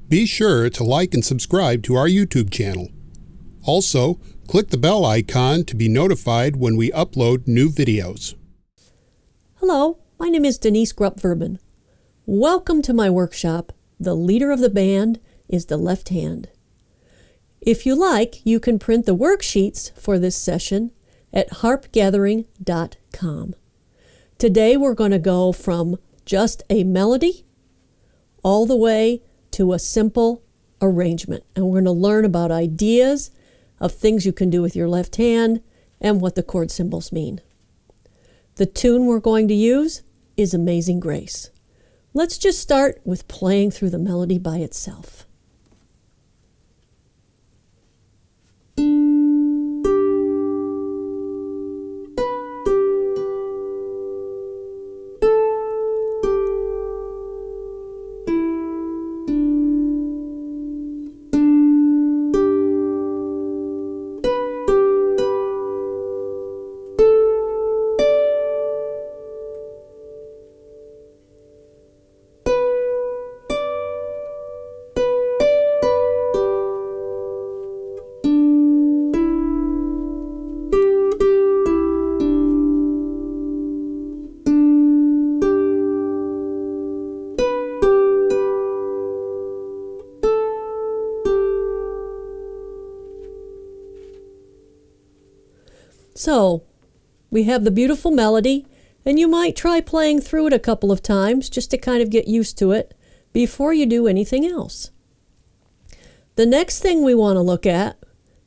Be sure to like and subscribe to our YouTube channel. Also, click the bell icon to be notified when we upload new videos. Hello, my name is Denise Grupp-Verbon. Welcome to my workshop, The Leader of the Band is the Left Hand. If you like, you can print the worksheets for this session at harpgathering.com. Today we're going to go from just a melody all the way to a simple arrangement. And we're going to learn about ideas of things you can do with your left hand and what the chord symbols mean. The tune we're going to use is Amazing Grace. Let's just start with playing through the melody by itself. So, we have the beautiful melody, and you might try playing through it a couple of times just to kind of get used to it before you do anything else. The next thing we want to look at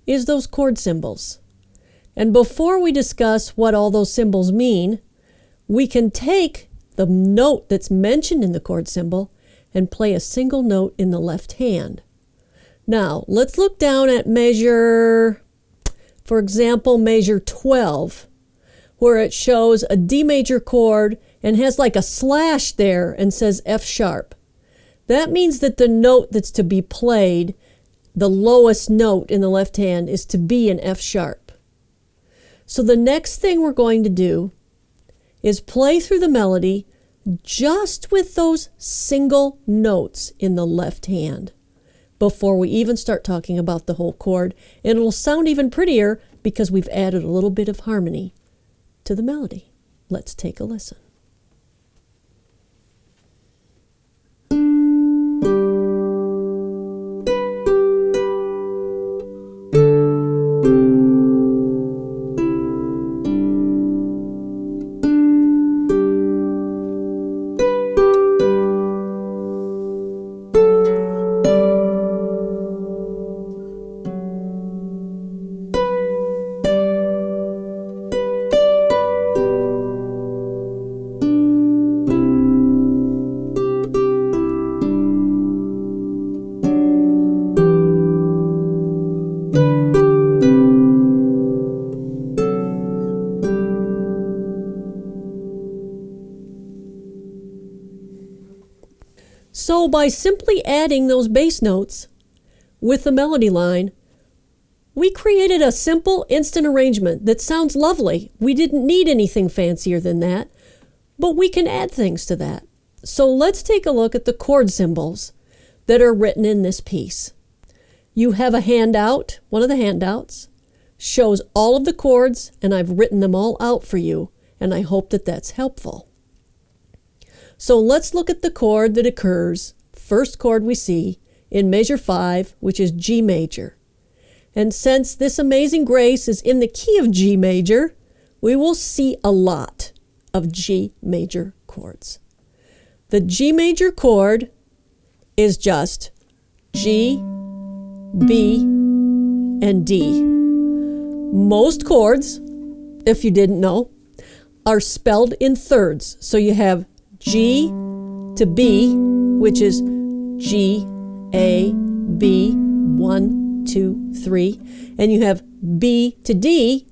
is those chord symbols. And before we discuss what all those symbols mean, we can take the note that's mentioned in the chord symbol and play a single note in the left hand. Now, let's look down at measure, for example, measure 12, where it shows a D major chord and has like a slash there and says F sharp. That means that the note that's to be played, the lowest note in the left hand, is to be an F sharp. So the next thing we're going to do is play through the melody just with those single notes in the left hand before we even start talking about the whole chord. And it'll sound even prettier because we've added a little bit of harmony to the melody. Let's take a listen. So by simply adding those bass notes with the melody line, we created a simple instant arrangement that sounds lovely. We didn't need anything fancier than that, but we can add things to that. So let's take a look at the chord symbols that are written in this piece. You have a handout. One of the handouts shows all of the chords, and I've written them all out for you, and I hope that that's helpful. So let's look at the chord that occurs, first chord we see, in measure 5, which is G major. And since this Amazing Grace is in the key of G major, we will see a lot of G major chords. The G major chord is just G, B, and D. Most chords, if you didn't know, are spelled in thirds. So you have G to B, which is G, A, B, 1, 2, 3. And you have B to D,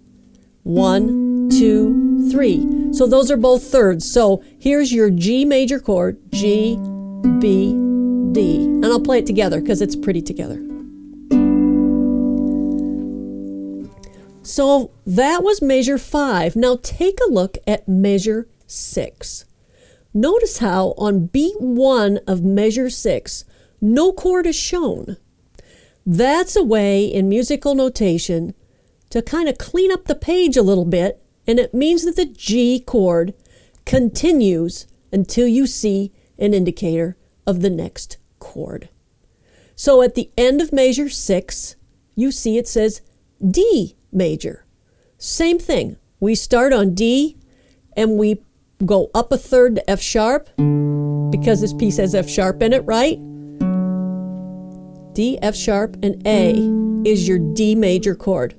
1, 2, 3. So those are both thirds. So here's your G major chord, G, B, D. And I'll play it together because it's pretty together. So that was measure 5. Now take a look at measure 6. Notice how on beat 1 of measure 6, no chord is shown. That's a way in musical notation to kind of clean up the page a little bit, and it means that the G chord continues until you see an indicator of the next chord. So at the end of measure 6, you see it says D major. Same thing. We start on D and we go up a third to F sharp because this piece has F sharp in it, right? D, F sharp, and A is your D major chord.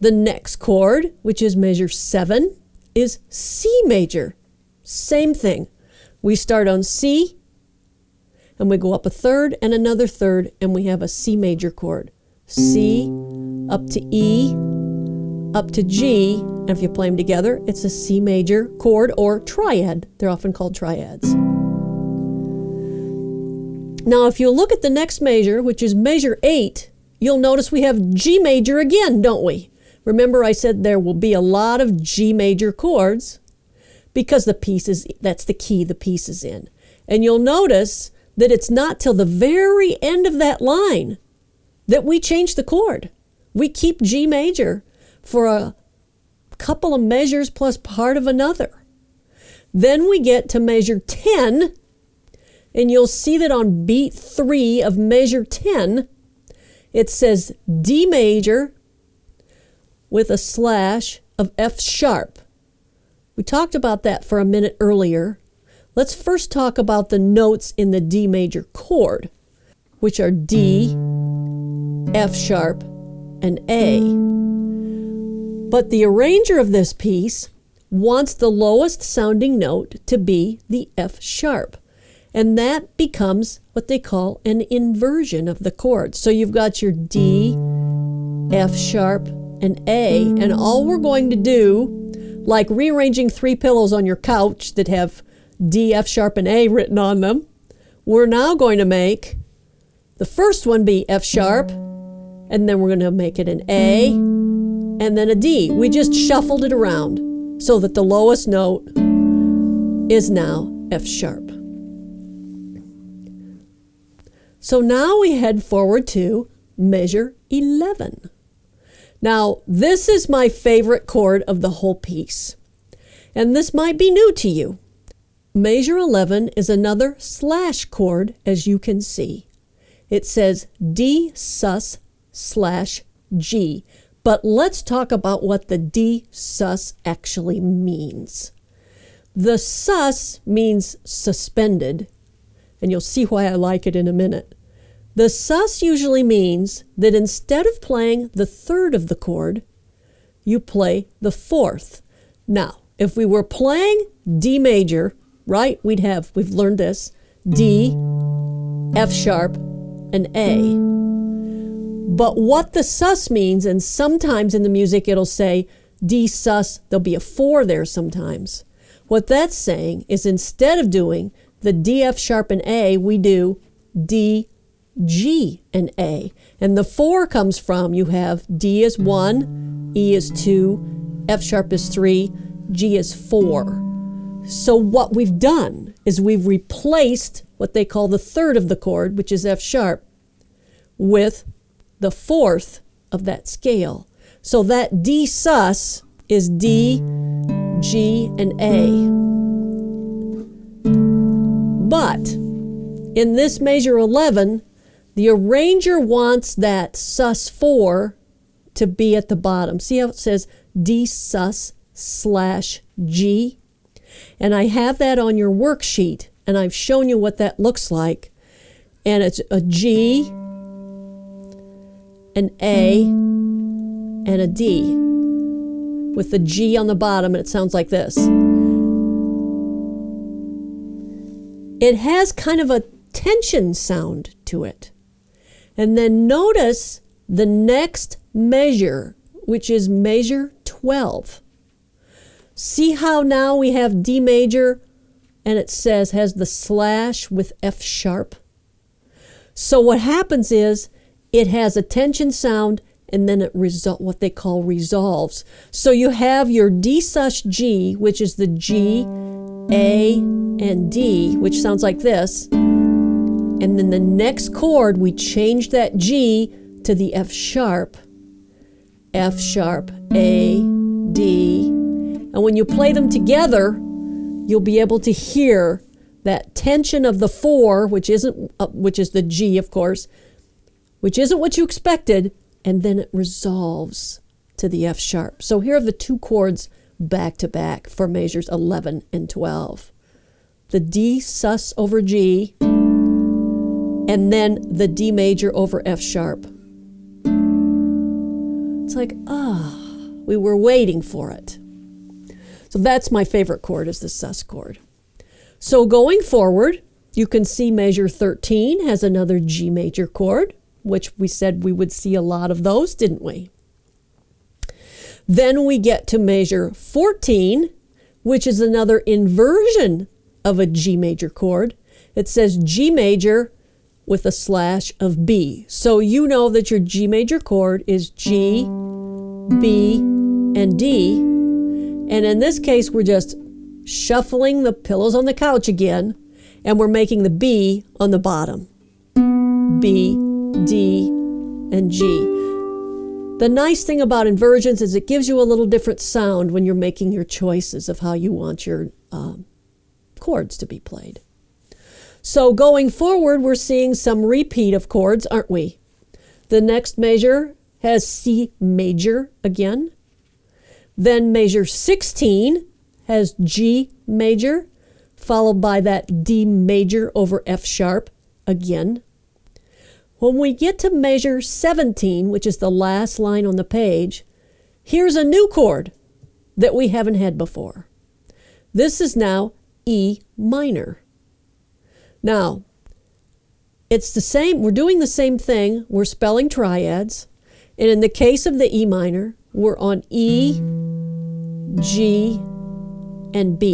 The next chord, which is measure 7, is C major. Same thing. We start on C, and we go up a third and another third, and we have a C major chord. C, up to E, up to G, and if you play them together, it's a C major chord or triad. They're often called triads. Now, if you look at the next measure, which is measure 8, you'll notice we have G major again, don't we? Remember I said there will be a lot of G major chords because that's the key the piece is in. And you'll notice that it's not till the very end of that line that we change the chord. We keep G major for a couple of measures plus part of another. Then we get to measure 10, and you'll see that on beat 3 of measure 10, it says D major with a slash of F sharp. We talked about that for a minute earlier. Let's first talk about the notes in the D major chord, which are D, F sharp, and A. But the arranger of this piece wants the lowest sounding note to be the F sharp. And that becomes what they call an inversion of the chord. So you've got your D, F sharp, and A, and all we're going to do, like rearranging 3 pillows on your couch that have D, F sharp, and A written on them, we're now going to make the first one be F sharp, and then we're going to make it an A, and then a D. We just shuffled it around so that the lowest note is now F sharp. So now we head forward to measure 11. Now, this is my favorite chord of the whole piece, and this might be new to you. Measure 11 is another slash chord, as you can see. It says D sus slash G, but let's talk about what the D sus actually means. The sus means suspended, and you'll see why I like it in a minute. The sus usually means that instead of playing the third of the chord, you play the fourth. Now, if we were playing D major, right, we've learned this, D, F sharp, and A. But what the sus means, and sometimes in the music it'll say D sus, there'll be a 4 there sometimes. What that's saying is instead of doing the D, F sharp, and A, we do D, G, and A. And the 4 comes from, you have D is 1, E is 2, F sharp is 3, G is 4. So what we've done is we've replaced what they call the third of the chord, which is F sharp, with the fourth of that scale. So that D sus is D, G, and A. But in this measure 11, the arranger wants that sus 4 to be at the bottom. See how it says D sus slash G? And I have that on your worksheet, and I've shown you what that looks like. And it's a G, an A, and a D, with the G on the bottom, and it sounds like this. It has kind of a tension sound to it. And then notice the next measure, which is measure 12. See how now we have D major, and it says has the slash with F sharp. So what happens is it has a tension sound, and then it what they call resolves. So you have your D sus G, which is the G, A, and D, which sounds like this. And then the next chord, we change that G to the F sharp, A, D. And when you play them together, you'll be able to hear that tension of the 4, which is the G, of course, which isn't what you expected, and then it resolves to the F sharp. So here are the 2 chords back to back for measures 11 and 12. The D sus over G, and then the D major over F sharp. It's like, we were waiting for it. So that's my favorite chord, is the sus chord. So going forward, you can see measure 13 has another G major chord, which we said we would see a lot of those, didn't we? Then we get to measure 14, which is another inversion of a G major chord. It says G major with a slash of B. So you know that your G major chord is G, B, and D. And in this case, we're just shuffling the pillows on the couch again, and we're making the B on the bottom. B, D, and G. The nice thing about inversions is it gives you a little different sound when you're making your choices of how you want your chords to be played. So going forward, we're seeing some repeat of chords, aren't we? The next measure has C major again. Then measure 16 has G major, followed by that D major over F sharp again. When we get to measure 17, which is the last line on the page, here's a new chord that we haven't had before. This is now E minor. Now, it's the same, we're doing the same thing, we're spelling triads, and in the case of the E minor, we're on E, G, and B.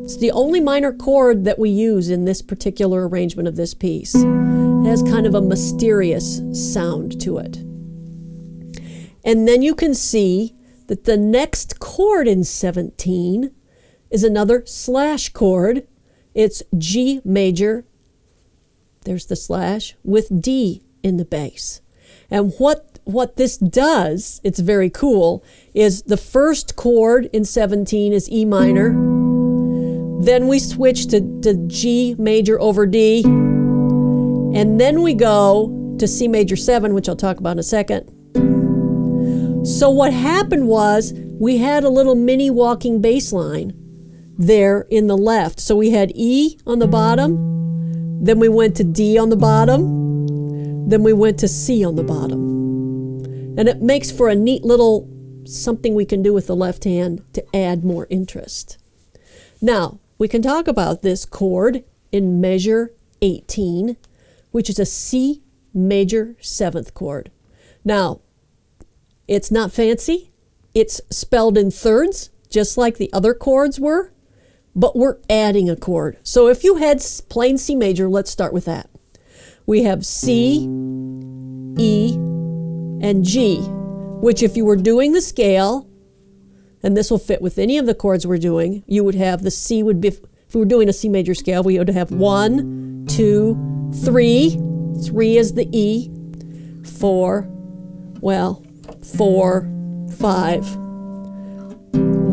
It's the only minor chord that we use in this particular arrangement of this piece. It has kind of a mysterious sound to it. And then you can see that the next chord in 17 is another slash chord. It's G major, there's the slash, with D in the bass. And what this does, it's very cool, is the first chord in 17 is E minor. Then we switch to G major over D. And then we go to C major 7, which I'll talk about in a second. So what happened was we had a little mini walking bass line there in the left. So we had E on the bottom, then we went to D on the bottom, then we went to C on the bottom. And it makes for a neat little something we can do with the left hand to add more interest. Now, we can talk about this chord in measure 18, which is a C major 7th chord. Now, it's not fancy. It's spelled in thirds, just like the other chords were, but we're adding a chord. So if you had plain C major, let's start with that. We have C, E, and G, which if you were doing the scale, and this will fit with any of the chords we're doing, you would have the C would be, if we were doing a C major scale, we would have 1, 2, 3. 3 is the E, 4, 5.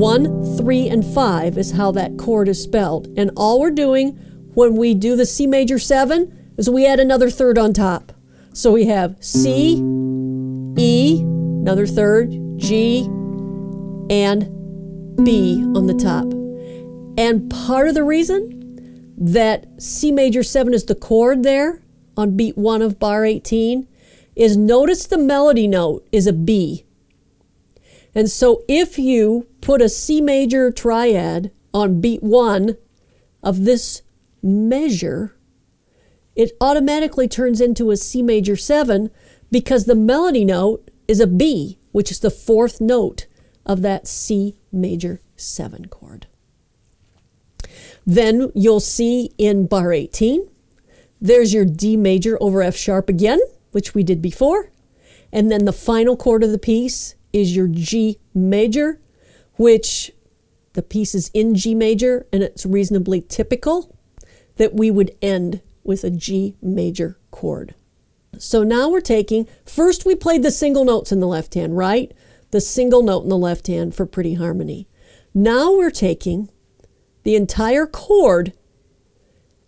1, 3, and 5 is how that chord is spelled. And all we're doing when we do the C major 7 is we add another third on top. So we have C, E, another third, G, and B on the top. And part of the reason that C major 7 is the chord there on beat 1 of bar 18 is notice the melody note is a B. And so if you put a C major triad on beat 1 of this measure, it automatically turns into a C major 7 because the melody note is a B, which is the 4th note of that C major 7 chord. Then you'll see in bar 18, there's your D major over F sharp again, which we did before. And then the final chord of the piece is your G major, which the piece is in G major and it's reasonably typical that we would end with a G major chord. So now we're taking, first we played the single notes in the left hand, right? The single note in the left hand for pretty harmony. Now we're taking the entire chord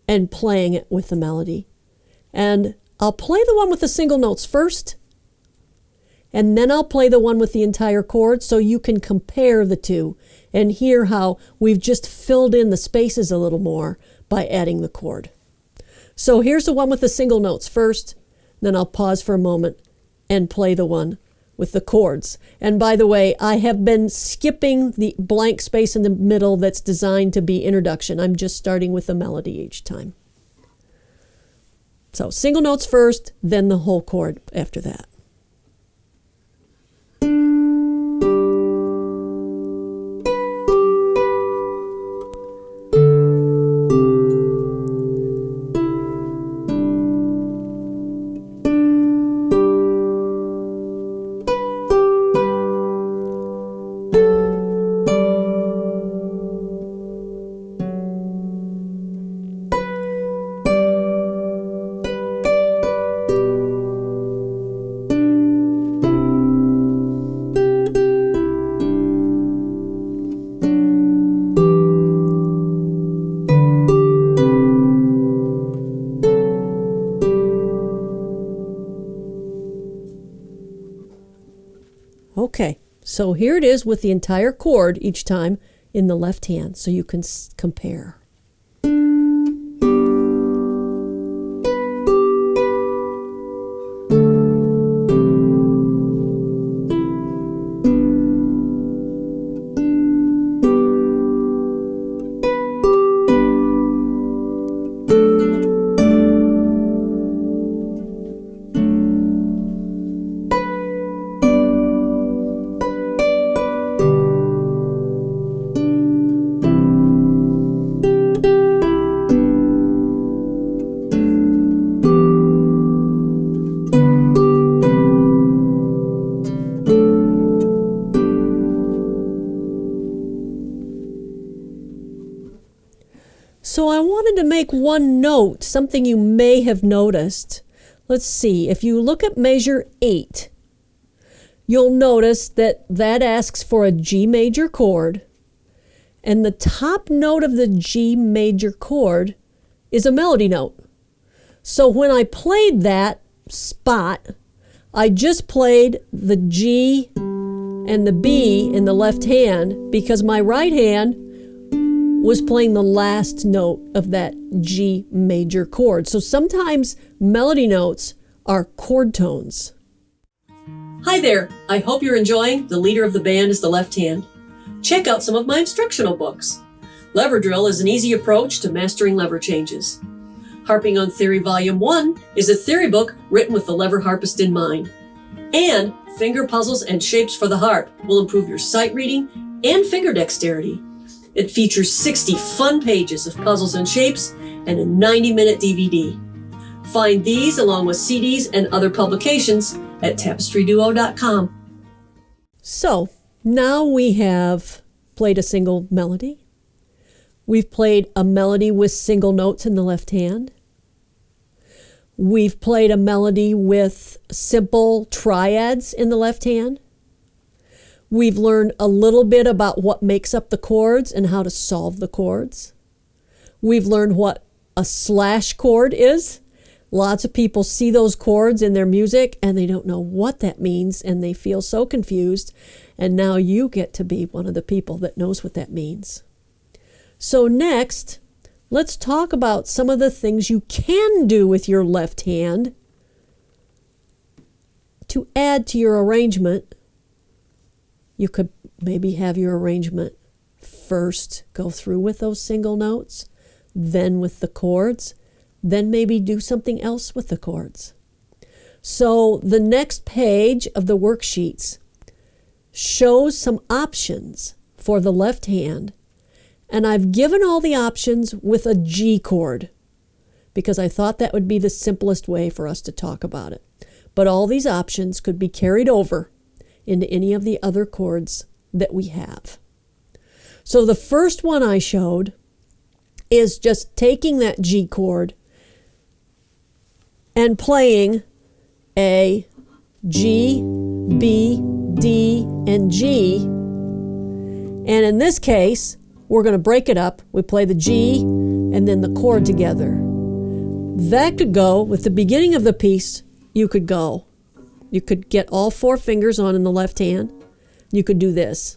and playing it with the melody. And I'll play the one with the single notes first, and then I'll play the one with the entire chord so you can compare the two and hear how we've just filled in the spaces a little more by adding the chord. So here's the one with the single notes first, then I'll pause for a moment and play the one with the chords. And by the way, I have been skipping the blank space in the middle that's designed to be introduction. I'm just starting with the melody each time. So single notes first, then the whole chord after that. Okay, so here it is with the entire chord each time in the left hand, so you can compare. So I wanted to make one note, something you may have noticed. Let's see, if you look at measure 8, you'll notice that that asks for a G major chord, and the top note of the G major chord is a melody note. So when I played that spot, I just played the G and the B in the left hand because my right hand was playing the last note of that G major chord. So sometimes melody notes are chord tones. Hi there, I hope you're enjoying The Leader of the Band is the Left Hand. Check out some of my instructional books. Lever Drill is an easy approach to mastering lever changes. Harping on Theory Volume 1 is a theory book written with the lever harpist in mind. And Finger Puzzles and Shapes for the Harp will improve your sight reading and finger dexterity. It features 60 fun pages of puzzles and shapes and a 90-minute DVD. Find these along with CDs and other publications at tapestryduo.com. So now we have played a single melody. We've played a melody with single notes in the left hand. We've played a melody with simple triads in the left hand. We've learned a little bit about what makes up the chords and how to solve the chords. We've learned what a slash chord is. Lots of people see those chords in their music and they don't know what that means and they feel so confused. And now you get to be one of the people that knows what that means. So next, let's talk about some of the things you can do with your left hand to add to your arrangement. You could maybe have your arrangement first go through with those single notes, then with the chords, then maybe do something else with the chords. So the next page of the worksheets shows some options for the left hand, and I've given all the options with a G chord because I thought that would be the simplest way for us to talk about it. But all these options could be carried over into any of the other chords that we have. So the first one I showed is just taking that G chord and playing a G, B, D, and G. And in this case, we're going to break it up. We play the G and then the chord together. That could go with the beginning of the piece. You could get all 4 fingers on in the left hand. You could do this.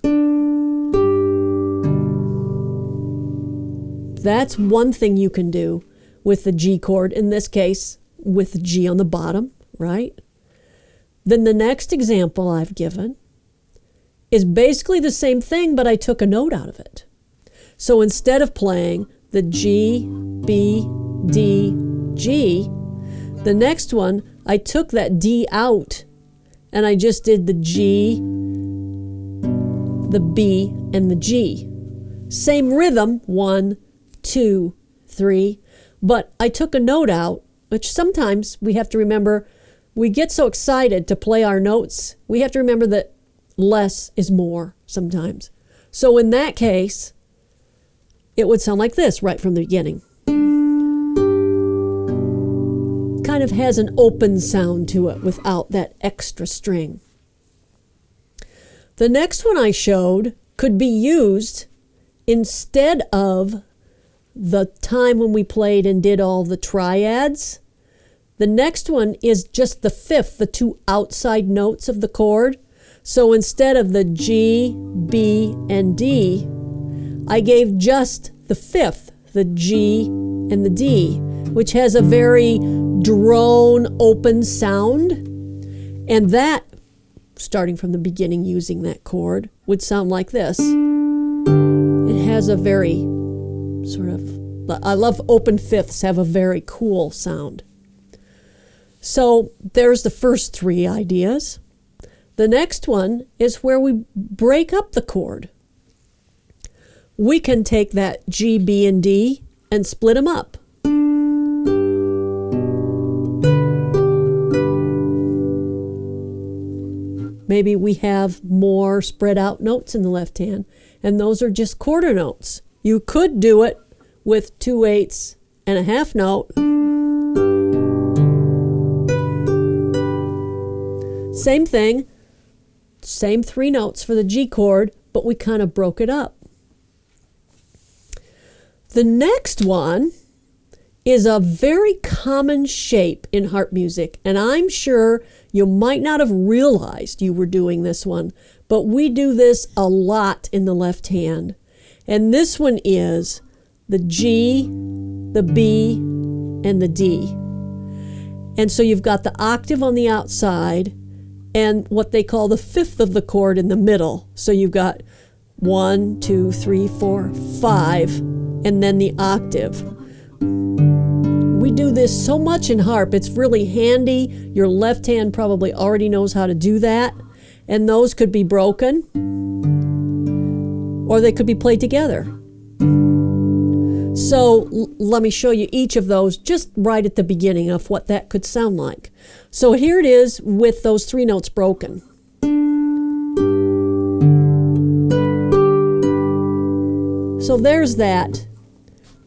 That's one thing you can do with the G chord, in this case, with the G on the bottom, right? Then the next example I've given is basically the same thing, but I took a note out of it. So instead of playing the G, B, D, G, the next one, I took that D out and I just did the G, the B, and the G. Same rhythm, 1, 2, 3, but I took a note out, which sometimes we have to remember. We get so excited to play our notes, we have to remember that less is more sometimes. So in that case, it would sound like this right from the beginning. Kind of has an open sound to it without that extra string. The next one I showed could be used instead of the time when we played and did all the triads. The next one is just the fifth, the 2 outside notes of the chord. So instead of the G, B, and D, I gave just the fifth, the G and the D, which has a very drone, open sound. And that, starting from the beginning using that chord, would sound like this. It has a very sort of, I love open fifths, have a very cool sound. So there's the first 3 ideas. The next one is where we break up the chord. We can take that G, B, and D and split them up. Maybe we have more spread out notes in the left hand, and those are just quarter notes. You could do it with 2/8 and a half note. Same thing, same 3 notes for the G chord, but we kind of broke it up. The next one is a very common shape in harp music, and I'm sure you might not have realized you were doing this one, but we do this a lot in the left hand. And this one is the G, the B, and the D. And so you've got the octave on the outside and what they call the fifth of the chord in the middle. So you've got 1, 2, 3, 4, 5, and then the octave. We do this so much in harp, it's really handy. Your left hand probably already knows how to do that. And those could be broken, or they could be played together. So let me show you each of those just right at the beginning of what that could sound like. So here it is with those 3 notes broken. So there's that.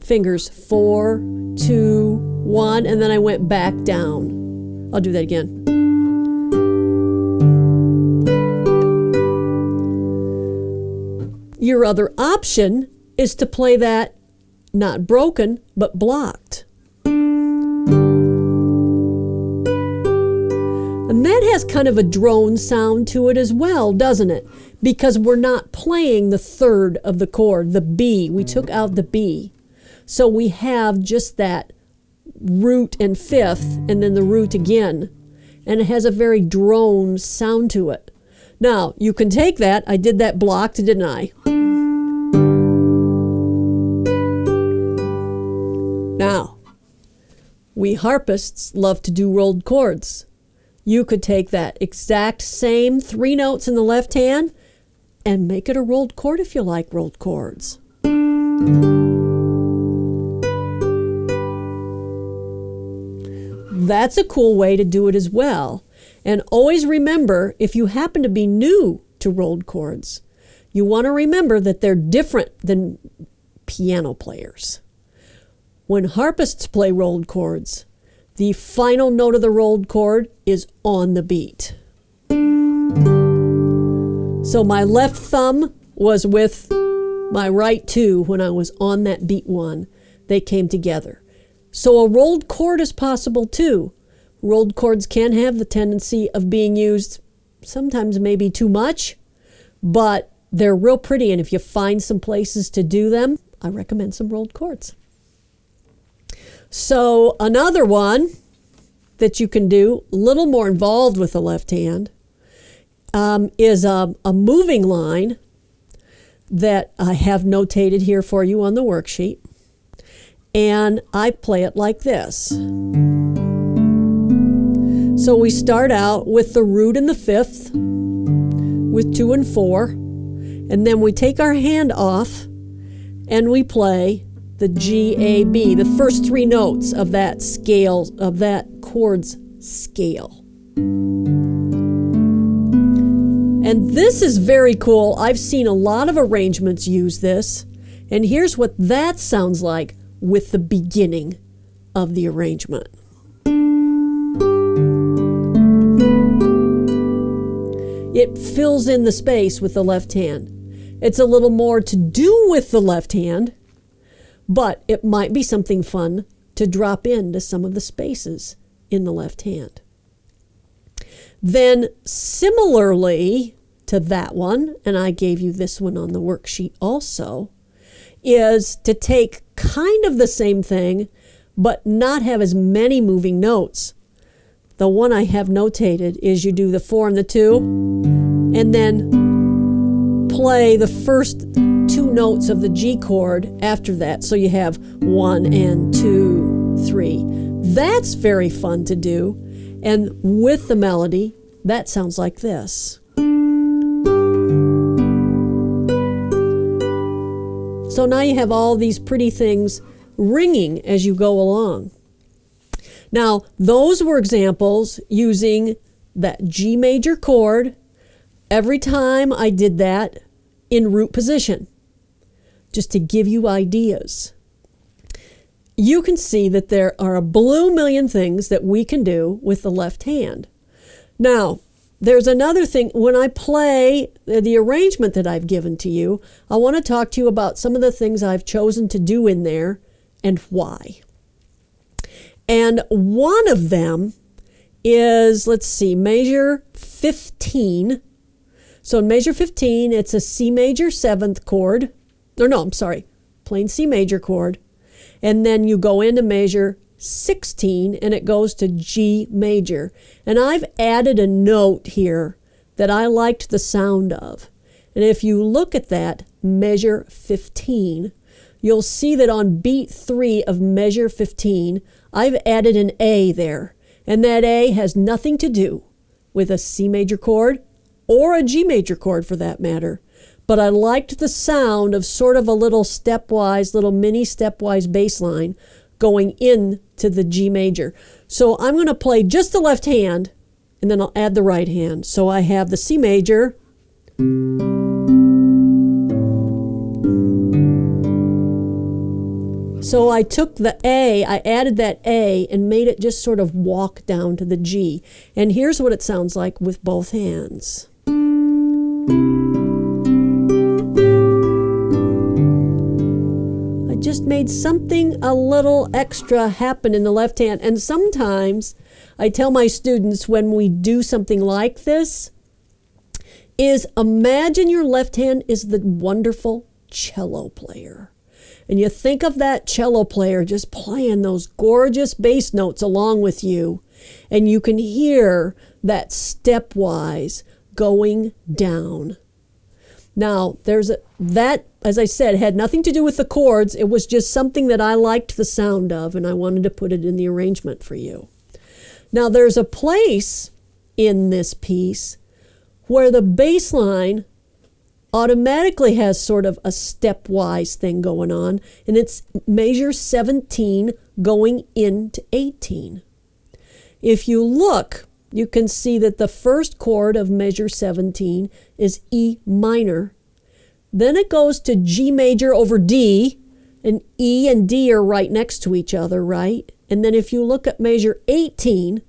Fingers 4, 2, 1, and then I went back down. I'll do that again. Your other option is to play that not broken, but blocked. And that has kind of a drone sound to it as well, doesn't it? Because we're not playing the third of the chord, the B. We took out the B. So we have just that root and fifth, and then the root again. And it has a very drone sound to it. Now, you can take that. I did that blocked, didn't I? Now, we harpists love to do rolled chords. You could take that exact same 3 notes in the left hand and make it a rolled chord if you like rolled chords. That's a cool way to do it as well. And always remember, if you happen to be new to rolled chords, you want to remember that they're different than piano players. When harpists play rolled chords, the final note of the rolled chord is on the beat. So my left thumb was with my right two when I was on that beat one. They came together. So a rolled chord is possible too. Rolled chords can have the tendency of being used sometimes maybe too much, but they're real pretty, and if you find some places to do them, I recommend some rolled chords. So another one that you can do, a little more involved with the left hand, is a moving line that I have notated here for you on the worksheet. And I play it like this. So we start out with the root in the fifth, with 2 and 4, and then we take our hand off and we play the G, A, B, the first 3 notes of that scale, of that chord's scale. And this is very cool. I've seen a lot of arrangements use this, and here's what that sounds like with the beginning of the arrangement. It fills in the space with the left hand. It's a little more to do with the left hand, but it might be something fun to drop into some of the spaces in the left hand. Then similarly to that one, and I gave you this one on the worksheet also, is to take kind of the same thing, but not have as many moving notes. The one I have notated is you do the 4 and the 2, and then play the first 2 notes of the G chord after that. So you have 1 and 2, 3. That's very fun to do. And with the melody, that sounds like this. So now you have all these pretty things ringing as you go along. Now, those were examples using that G major chord every time I did that in root position, just to give you ideas. You can see that there are a blue million things that we can do with the left hand. Now, there's another thing. When I play the arrangement that I've given to you, I want to talk to you about some of the things I've chosen to do in there and why. And one of them is, let's see, measure 15. So in measure 15, it's a C major 7th chord. Or no, I'm sorry, plain C major chord. And then you go into measure 16 and it goes to G major. And I've added a note here that I liked the sound of. And if you look at that, measure 15, you'll see that on beat 3 of measure 15, I've added an A there. And that A has nothing to do with a C major chord or a G major chord for that matter. But I liked the sound of sort of a little stepwise, little mini stepwise bass line going into the G major. So I'm going to play just the left hand and then I'll add the right hand. So I have the C major. So I took the A, I added that A and made it just sort of walk down to the G. And here's what it sounds like with both hands. I just made something a little extra happen in the left hand. And sometimes I tell my students when we do something like this is imagine your left hand is the wonderful cello player. And you think of that cello player just playing those gorgeous bass notes along with you. And you can hear that stepwise going down. Now, that, as I said, had nothing to do with the chords. It was just something that I liked the sound of, and I wanted to put it in the arrangement for you. Now, there's a place in this piece where the bass line automatically has sort of a stepwise thing going on, and it's measure 17 going into 18. If you look, you can see that the first chord of measure 17 is E minor, Then it goes to G major over D, and E and D are right next to each other, right? And then if you look at measure 18,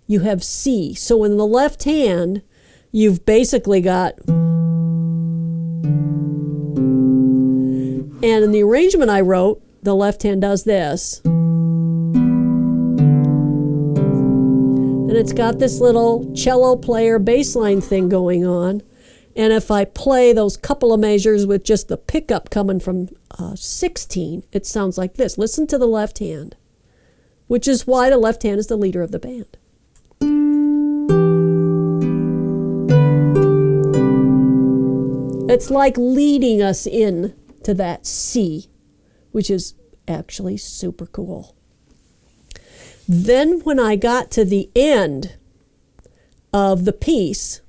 you have C. So in the left hand, you've basically got, and in the arrangement I wrote, the left hand does this. And it's got this little cello player bass line thing going on. And if I play those couple of measures with just the pickup coming from 16, it sounds like this. Listen to the left hand, which is why the left hand is the leader of the band. It's like leading us in to that C, which is actually super cool. Then when I got to the end of the piece,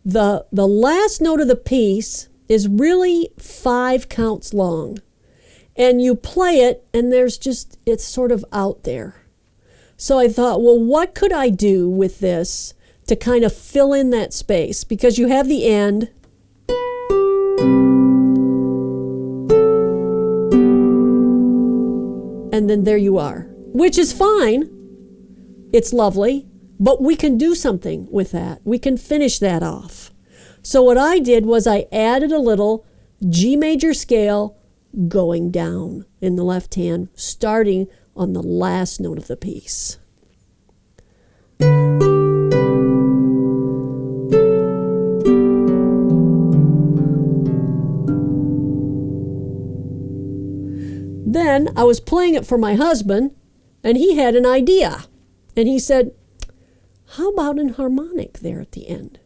the last note of the piece is really 5 counts long. And you play it, and it's sort of out there. So I thought, well, what could I do with this to kind of fill in that space? Because you have the end. And then there you are, which is fine. It's lovely, but we can do something with that. We can finish that off. So what I did was I added a little G major scale going down in the left hand, starting on the last note of the piece. Then I was playing it for my husband, and he had an idea. And he said, how about an harmonic there at the end?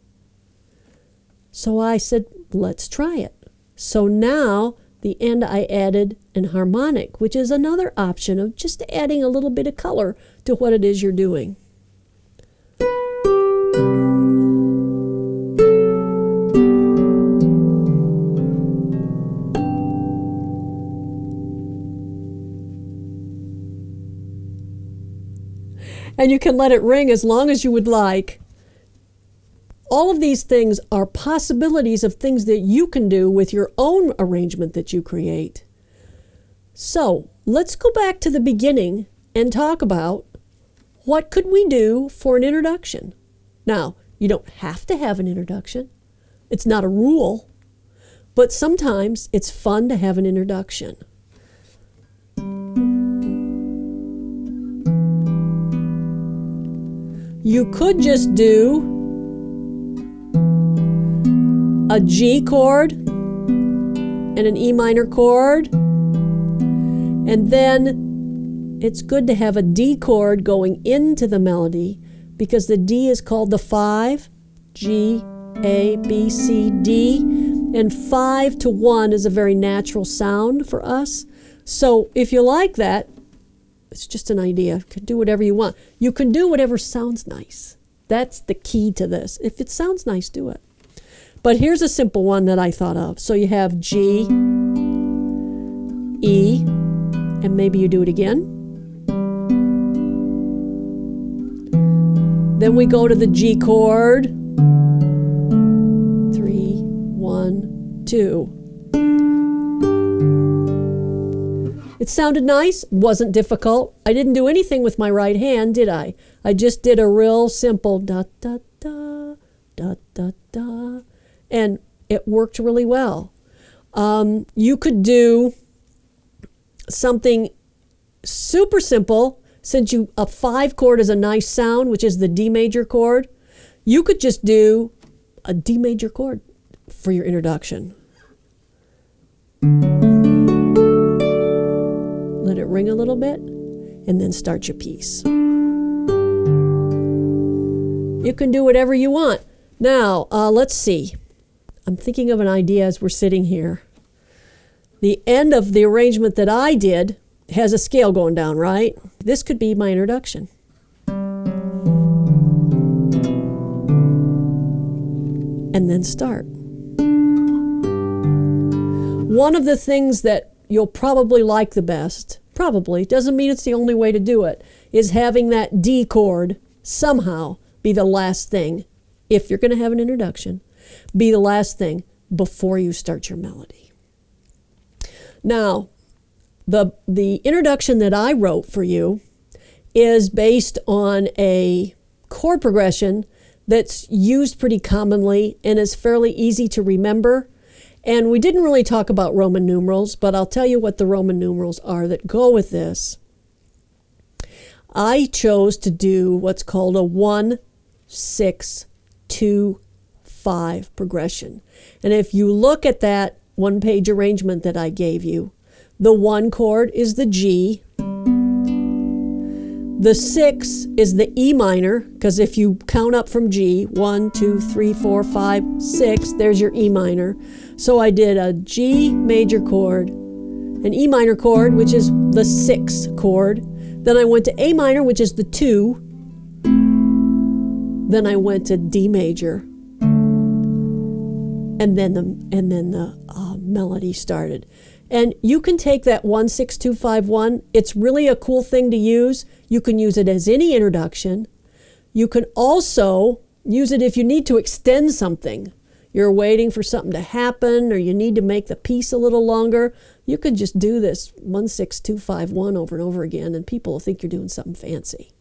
So I said, let's try it. So now, the end I added an harmonic, which is another option of just adding a little bit of color to what it is you're doing. And you can let it ring as long as you would like. All of these things are possibilities of things that you can do with your own arrangement that you create. So let's go back to the beginning and talk about what could we do for an introduction. Now, you don't have to have an introduction. It's not a rule. But sometimes it's fun to have an introduction. You could just do a G chord and an E minor chord, and then it's good to have a D chord going into the melody because the D is called the 5, G, A, B, C, D, and 5 to 1 is a very natural sound for us. So if you like that, it's just an idea. You can do whatever you want. You can do whatever sounds nice. That's the key to this. If it sounds nice, do it. But here's a simple one that I thought of. So you have G, E, and maybe you do it again. Then we go to the G chord. 3, 1, 2. It sounded nice, wasn't difficult. I didn't do anything with my right hand, did I? I just did a real simple da da da da da da, and it worked really well. You could do something super simple, since a 5 chord is a nice sound, which is the D major chord. You could just do a D major chord for your introduction. Let it ring a little bit, and then start your piece. You can do whatever you want. Now, let's see. I'm thinking of an idea as we're sitting here. The end of the arrangement that I did has a scale going down, right? This could be my introduction. And then start. One of the things that you'll probably like the best, probably, doesn't mean it's the only way to do it, is having that D chord somehow be the last thing. If you're going to have an introduction, be the last thing. before you start your melody. Now, the introduction that I wrote for you is based on a chord progression that's used pretty commonly and is fairly easy to remember. And we didn't really talk about Roman numerals, but I'll tell you what the Roman numerals are that go with this. I chose to do what's called a 1-6-2-5 progression. And if you look at that one-page arrangement that I gave you, the 1 chord is the G. The 6 is the E minor, because if you count up from G, 1, 2, 3, 4, 5, 6, there's your E minor. So I did a G major chord, an E minor chord, which is the 6 chord. Then I went to A minor, which is the 2. Then I went to D major. And then the melody started. And you can take that 1-6-2-5-1. It's really a cool thing to use. You can use it as any introduction. You can also use it if you need to extend something. You're waiting for something to happen, or you need to make the piece a little longer. You could just do this 1-6-2-5-1 over and over again, and people will think you're doing something fancy.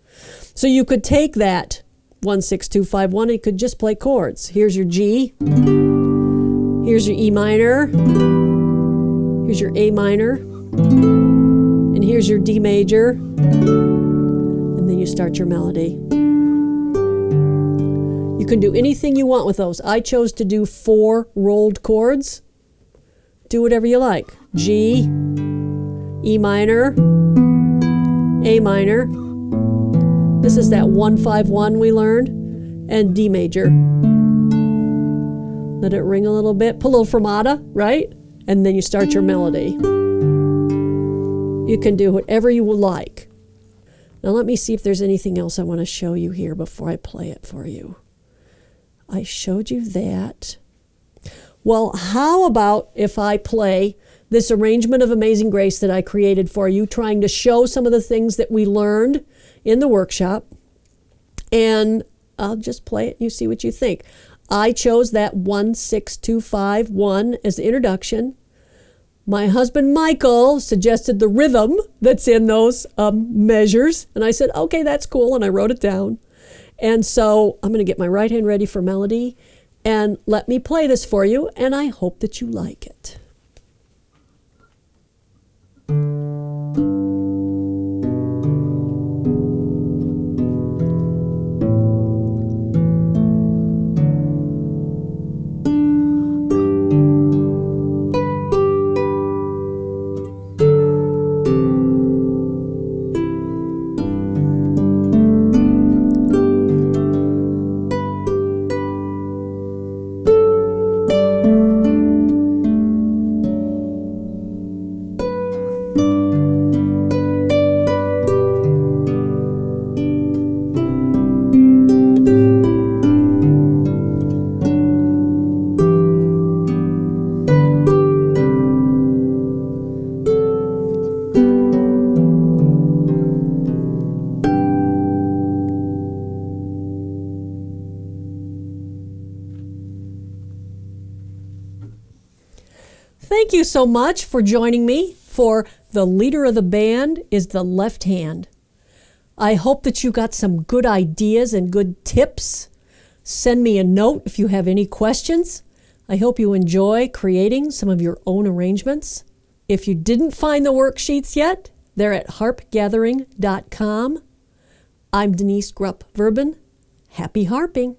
So you could take that 1-6-2-5-1 and you could just play chords. Here's your G. Here's your E minor. Here's your A minor, and here's your D major, and then you start your melody. You can do anything you want with those. I chose to do 4 rolled chords. Do whatever you like. G, E minor, A minor. This is that 1-5-1 we learned, and D major. Let it ring a little bit. Put a little fermata, right? And then you start your melody. You can do whatever you would like. Now let me see if there's anything else I want to show you here before I play it for you. I showed you that. Well, how about if I play this arrangement of Amazing Grace that I created for you, trying to show some of the things that we learned in the workshop. And I'll just play it and you see what you think. I chose that 1-6-2-5-1 as the introduction. My husband Michael suggested the rhythm that's in those measures. And I said, okay, that's cool. And I wrote it down. And so I'm going to get my right hand ready for melody. And let me play this for you. And I hope that you like it. Thank you so much for joining me for The Leader of the Band is the Left Hand. I hope that you got some good ideas and good tips. Send me a note if you have any questions. I hope you enjoy creating some of your own arrangements. If you didn't find the worksheets yet, they're at harpgathering.com. I'm Denise Grupp-Verbon. Happy harping!